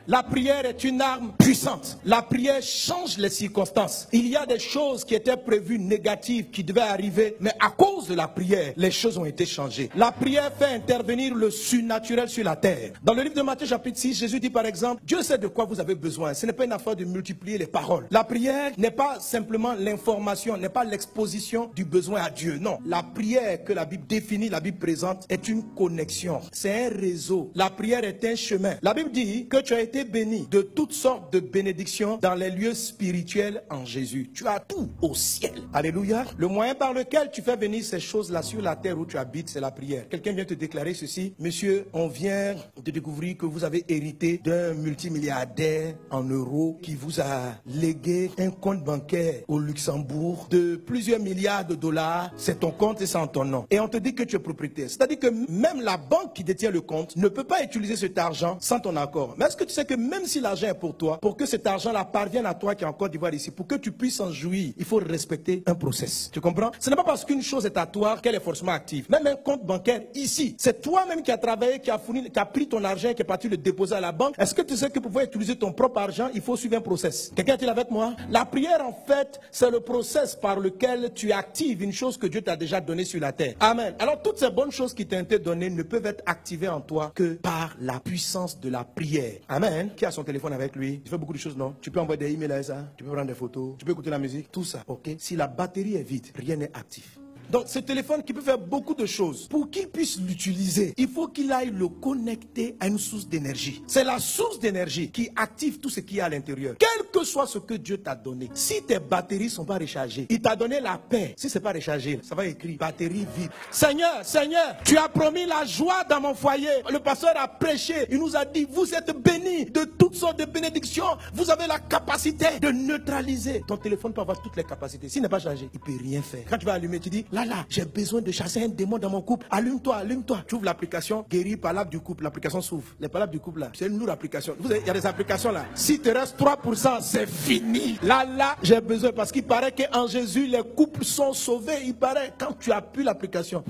La prière est une arme puissante. La prière change les circonstances. Il y a des choses qui étaient prévues négatives qui devaient arriver, mais à cause de la prière, les choses ont été changées. La prière fait intervenir le surnaturel sur la terre. Dans le livre de Matthieu chapitre 6, Jésus dit par exemple, Dieu sait de quoi vous avez besoin. Ce n'est pas une affaire de multiplier les paroles. La prière n'est pas simplement l'information, n'est pas l'exposition du besoin à Dieu. Non, la prière que la Bible définit, la Bible présente, est une connexion. C'est un réseau. La prière est un chemin. La Bible dit que tu as été béni de toutes sortes de bénédictions dans les lieux spirituels en Jésus. Tu as tout au ciel. Alléluia. Le moyen par lequel tu fais venir ces choses-là sur la terre où tu habites, c'est la prière. Quelqu'un vient te déclarer ceci. Monsieur, on vient de découvrir que vous avez hérité d'un multimilliardaire en euros qui vous a légué un compte bancaire au Luxembourg de plusieurs milliards de dollars. C'est ton compte et c'est en ton nom. Et on te dit que tu es propriétaire. C'est-à-dire que même la banque qui détient le compte ne peut pas utiliser cet argent sans ton accord. Mais est-ce que tu sais que même si l'argent est pour toi, pour que cet argent-là parvienne à toi qui est en Côte d'Ivoire ici, pour que tu puisses en jouir, il faut respecter un process. Tu comprends? Ce n'est pas parce qu'une chose est à toi qu'elle est forcément active. Même un compte bancaire ici, c'est toi-même qui as travaillé, qui a fourni, qui a pris ton argent, qui est parti le déposer à la banque. Est-ce que tu sais que pour pouvoir utiliser ton propre argent, il faut suivre un process? Quelqu'un est-il avec moi? La prière, en fait, c'est le process par lequel tu actives une chose que Dieu t'a déjà donnée sur la terre. Amen. Alors, toutes ces bonnes choses qui t'ont été données ne peuvent être activées en toi que par la puissance de la prière. Amen. Qui a son téléphone avec lui? Tu fais beaucoup de choses, non? Tu peux envoyer des emails à ça, tu peux prendre des photos, tu peux écouter la musique, tout ça, ok? Si la batterie est vide, rien n'est actif. Donc, ce téléphone qui peut faire beaucoup de choses, pour qu'il puisse l'utiliser, il faut qu'il aille le connecter à une source d'énergie. C'est la source d'énergie qui active tout ce qu'il y a à l'intérieur. Quel que soit ce que Dieu t'a donné, si tes batteries ne sont pas rechargées, il t'a donné la paix. Si ce n'est pas rechargé, ça va écrire batterie vide. Seigneur, Seigneur, tu as promis la joie dans mon foyer. Le pasteur a prêché, il nous a dit, vous êtes bénis de toutes sortes de bénédictions. Vous avez la capacité de neutraliser. Ton téléphone peut avoir toutes les capacités. S'il n'est pas chargé, il ne peut rien faire. Quand tu vas allumer, tu dis, là, j'ai besoin de chasser un démon dans mon couple. Allume-toi, allume-toi. Tu ouvres l'application, guéris palabre du couple. L'application s'ouvre. Les palabres du couple là, c'est une lourde application. Vous savez, il y a des applications là. Si te reste 3%, c'est fini. Là, j'ai besoin parce qu'il paraît qu'en Jésus, les couples sont sauvés. Il paraît quand tu appuies l'application.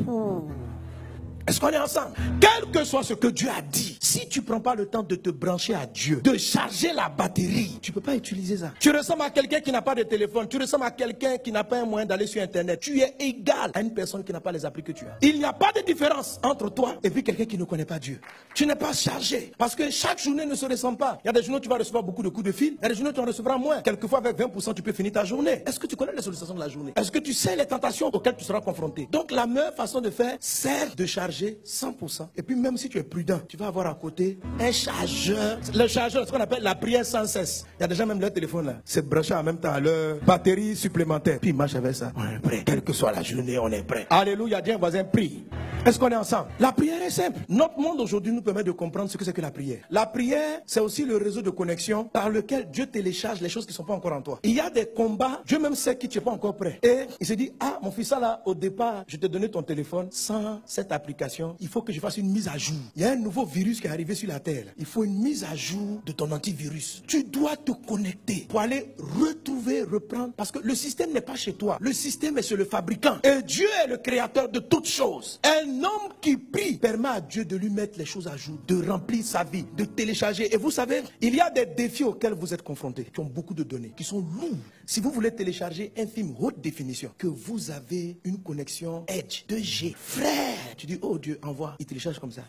Est-ce qu'on est ensemble? Quel que soit ce que Dieu a dit, si tu ne prends pas le temps de te brancher à Dieu, de charger la batterie, tu ne peux pas utiliser ça. Tu ressembles à quelqu'un qui n'a pas de téléphone, tu ressembles à quelqu'un qui n'a pas un moyen d'aller sur Internet. Tu es égal à une personne qui n'a pas les applis que tu as. Il n'y a pas de différence entre toi et puis quelqu'un qui ne connaît pas Dieu. Tu n'es pas chargé parce que chaque journée ne se ressemble pas. Il y a des journées où tu vas recevoir beaucoup de coups de fil, il y a des journées où tu en recevras moins. Quelquefois avec 20%, tu peux finir ta journée. Est-ce que tu connais les sollicitations de la journée? Est-ce que tu sais les tentations auxquelles tu seras confronté? Donc la meilleure façon de faire, c'est de charger 100%. Et puis même si tu es prudent, tu vas avoir à côté un chargeur. Le chargeur, c'est ce qu'on appelle la prière sans cesse. Il y a déjà même leur téléphone là. C'est branché en même temps à leur batterie supplémentaire. Puis ils marchent avec ça. On est prêt. Quelle que soit la journée, on est prêt. Alléluia, Dieu voisin, prie. Est-ce qu'on est ensemble? La prière est simple. Notre monde aujourd'hui nous permet de comprendre ce que c'est que la prière. La prière, c'est aussi le réseau de connexion par lequel Dieu télécharge les choses qui ne sont pas encore en toi. Il y a des combats, Dieu même sait que tu n'es pas encore prêt. Et il se dit, ah mon fils là, au départ, je t'ai donné ton téléphone sans cette application. Il faut que je fasse une mise à jour. Il y a un nouveau virus qui est arrivé sur la terre. Il faut une mise à jour de ton antivirus. Tu dois te connecter pour aller retrouver, reprendre. Parce que le système n'est pas chez toi. Le système est chez le fabricant. Et Dieu est le créateur de toutes choses. Un homme qui prie permet à Dieu de lui mettre les choses à jour, de remplir sa vie, de télécharger. Et vous savez, il y a des défis auxquels vous êtes confrontés, qui ont beaucoup de données, qui sont lourds. Si vous voulez télécharger un film haute définition, que vous avez une connexion Edge 2G, frère, tu dis, oh Dieu, envoie, il télécharge comme ça.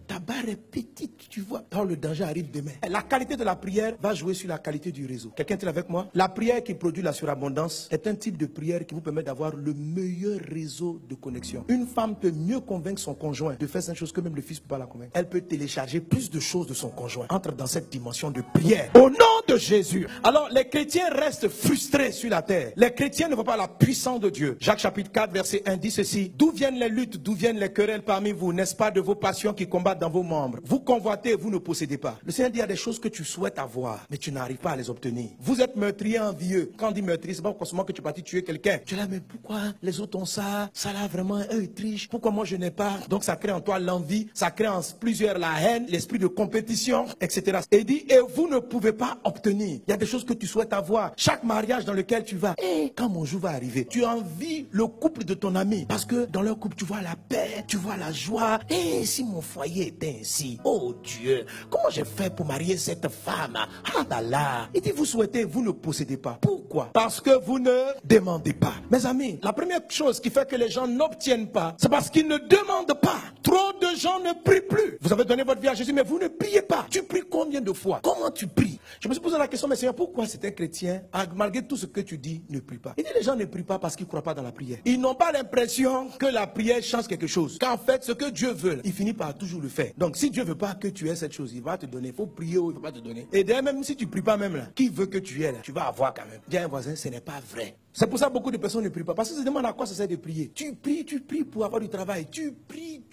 Ta barre est petite, tu vois. Quand le danger arrive demain. La qualité de la prière va jouer sur la qualité du réseau. Quelqu'un est avec moi? La prière qui produit la surabondance est un type de prière qui vous permet d'avoir le meilleur réseau de connexion. Une femme peut mieux convaincre son conjoint de faire cette chose que même le fils ne peut pas la convaincre. Elle peut télécharger plus de choses de son conjoint. Entre dans cette dimension de prière. Au nom de Jésus. Alors, les chrétiens restent frustrés sur la terre. Les chrétiens ne voient pas la puissance de Dieu. Jacques chapitre 4, verset 1 dit ceci. D'où viennent les luttes, d'où viennent les querelles parmi vous? N'est-ce pas de vos passions qui combattent dans vos membres? Vous convoitez, vous ne possédez pas. Le Seigneur dit, il y a des choses que tu souhaites avoir, mais tu n'arrives pas à les obtenir. Vous êtes meurtrier envieux. Quand on dit meurtrier, c'est pas forcément que tu es parti tuer quelqu'un. Tu es là, mais pourquoi les autres ont ça? Ça là, vraiment, eux, ils trichent. Pourquoi moi, je n'ai pas? Donc, ça crée en toi l'envie, ça crée en plusieurs la haine, l'esprit de compétition, etc. Et il dit, et vous ne pouvez pas obtenir. Il y a des choses que tu souhaites avoir. Chaque mariage dans lequel tu vas, et quand mon jour va arriver, tu envies le couple de ton ami. Parce que dans leur couple, tu vois la paix, tu vois la joie. Et si mon foyer était ainsi. Oh Dieu, comment j'ai fait pour marier cette femme? Ah là là. Il dit, vous souhaitez, vous ne possédez pas. Pourquoi? Parce que vous ne demandez pas. Mes amis, la première chose qui fait que les gens n'obtiennent pas, c'est parce qu'ils ne demandent pas. Trop de gens ne prient plus. Vous avez donné votre vie à Jésus, mais vous ne priez pas. Tu pries combien de fois? Comment tu pries? Je me suis posé la question, mais Seigneur, pourquoi certains chrétiens, malgré tout ce que tu dis, ne prient pas? Il dit, les gens ne prient pas parce qu'ils ne croient pas dans la prière. Ils n'ont pas l'impression que la prière change quelque chose. Qu'en fait, ce que Dieu veut, il finit par toujours le faire. Donc, si Dieu ne veut pas que tu aies cette chose, il va te donner. Il faut prier ou il ne va pas te donner. Et d'ailleurs, même si tu ne pries pas même là, qui veut que tu aies là, tu vas avoir quand même. Dis à un voisin, ce n'est pas vrai. C'est pour ça que beaucoup de personnes ne prient pas. Parce qu'ils se demandent à quoi ça sert de prier. Tu pries pour avoir du travail. Tu pries,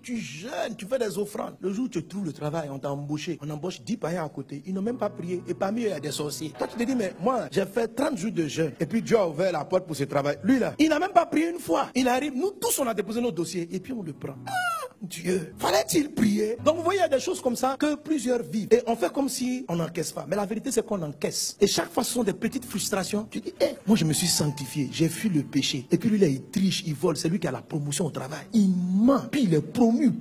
tu jeûnes, tu fais des offrandes. Le jour où tu trouves le travail, on t'a embauché. On embauche 10 païens à côté. Ils n'ont même pas prié. Et parmi eux, il y a des sorciers. Toi, tu te dis, mais moi, j'ai fait 30 jours de jeûne. Et puis Dieu a ouvert la porte pour ce travail. Lui là, il n'a même pas prié une fois. Il arrive, nous tous, on a déposé nos dossiers. Et puis on le prend. Dieu, fallait-il prier? Donc vous voyez, il y a des choses comme ça que plusieurs vivent. Et on fait comme si on n'encaisse pas. Mais la vérité, c'est qu'on encaisse. Et chaque fois, ce sont des petites frustrations. Tu dis, moi je me suis sanctifié, j'ai fui le péché. Et puis lui là, il triche, il vole. C'est lui qui a la promotion au travail. Il ment. Puis il est promu.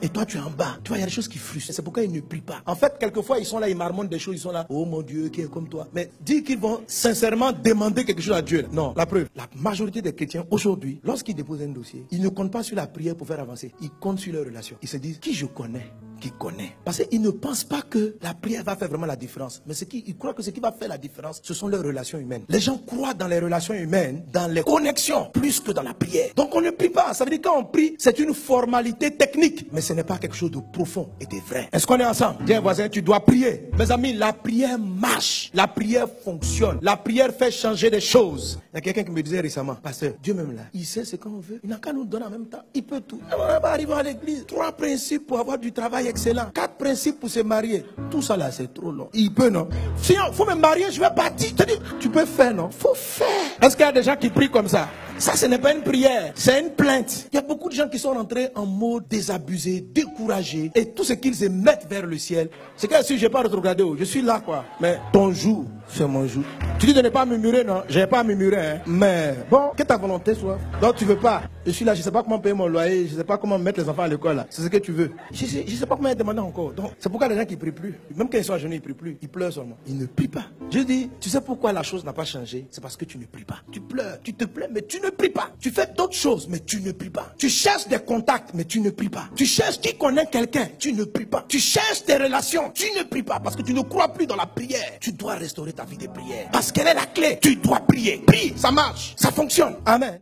Et toi, tu es en bas. Tu vois, il y a des choses qui frustrent. C'est pourquoi ils ne prient pas. En fait, quelquefois, ils sont là, ils marmonnent des choses. Ils sont là, oh mon Dieu, qui est comme toi. Mais dis qu'ils vont sincèrement demander quelque chose à Dieu. Non, la preuve. La majorité des chrétiens, aujourd'hui, lorsqu'ils déposent un dossier, ils ne comptent pas sur la prière pour faire avancer. Ils comptent sur leurs relations. Ils se disent, qui je connais? Qui connaît. Parce qu'ils ne pensent pas que la prière va faire vraiment la différence. Mais ils croient que ce qui va faire la différence, ce sont leurs relations humaines. Les gens croient dans les relations humaines, dans les connexions, plus que dans la prière. Donc on ne prie pas. Ça veut dire quand on prie, c'est une formalité technique. Mais ce n'est pas quelque chose de profond et de vrai. Est-ce qu'on est ensemble? Dis voisin, tu dois prier. Mes amis, la prière marche. La prière fonctionne. La prière fait changer des choses. Il y a quelqu'un qui me disait récemment, pasteur, Dieu même là, il sait ce qu'on veut. Il n'a qu'à nous donner en même temps. Il peut tout. On va arriver à l'église. 3 principes pour avoir du travail excellent. 4 principes pour se marier. Tout ça là, c'est trop long. Il peut, non? Sinon, il faut me marier, je vais partir. Tu peux faire, non? Faut faire. Est-ce qu'il y a des gens qui prient comme ça? Ça, ce n'est pas une prière, c'est une plainte. Il y a beaucoup de gens qui sont rentrés en mode désabusé, découragé. Et tout ce qu'ils émettent vers le ciel, c'est que si je n'ai pas rétrogradé, je suis là, quoi. Mais ton jour, c'est mon jour. Tu dis de ne pas murmurer, non? Je n'ai pas murmuré, hein. Mais bon, que ta volonté soit. Donc tu veux pas. Je suis là, je ne sais pas comment payer mon loyer, je ne sais pas comment mettre les enfants à l'école, là. C'est ce que tu veux. Je ne sais pas comment demander encore. Donc c'est pourquoi les gens qui ne prient plus, même quand ils sont à genoux, ils ne prient plus. Ils pleurent seulement. Ils ne prient pas. Je dis, tu sais pourquoi la chose n'a pas changé? C'est parce que tu ne pries pas. Tu pleures, tu te plains, mais tu ne pries pas. Tu fais d'autres choses, mais tu ne pries pas. Tu cherches des contacts, mais tu ne pries pas. Tu cherches qui connaît quelqu'un, tu ne pries pas. Tu cherches des relations, tu ne pries pas parce que tu ne crois plus dans la prière. Tu dois restaurer ta vie de prière parce qu'elle est la clé. Tu dois prier. Prie, ça marche, ça fonctionne. Amen.